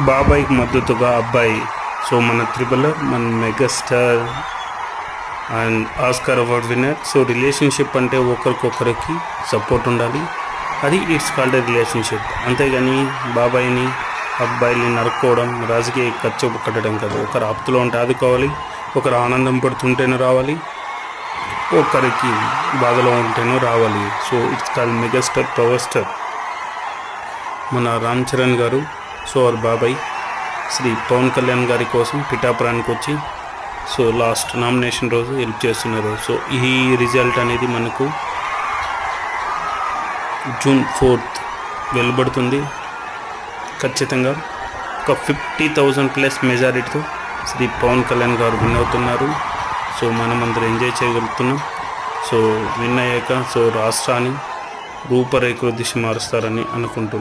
బాబాయ్కి మద్దతుగా అబ్బాయి. సో మన త్రిబులర్, మన megastar and Oscar award winner. So relationship అంటే ఒకరికొకరికి సపోర్ట్ ఉండాలి, అది ఇట్స్ కాల్డ్ ఎ రిలేషన్షిప్. అంతేగాని బాబాయ్ని అబ్బాయిని నరుక్కోవడం, రాజకీయ ఖర్చు కట్టడం కాదు. ఒకరు ఆప్తులో ఉంటే ఆదుకోవాలి, ఒకరు ఆనందం పడుతుంటేనే రావాలి, ఒకరికి బాధలో ఉంటేనో రావాలి. So it's called megastar power star మన రామ్ చరణ్ గారు. సో వారి బాబాయ్ శ్రీ పవన్ కళ్యాణ్ గారి కోసం పిఠాపురానికి వచ్చి సో లాస్ట్ నామినేషన్ రోజు హెల్ప్ చేస్తున్నారు. సో ఈ రిజల్ట్ అనేది మనకు జూన్ 4th వెలువడుతుంది. ఖచ్చితంగా ఒక 50,000+ మెజారిటీతో శ్రీ పవన్ కళ్యాణ్ గారు విన్ అవుతున్నారు. సో మనం అందరూ ఎంజాయ్ చేయగలుగుతున్నాం. సో విన్ అయ్యాక సో రాష్ట్రాన్ని రూపురేఖలు దిశ మారుస్తారని అనుకుంటున్నాం.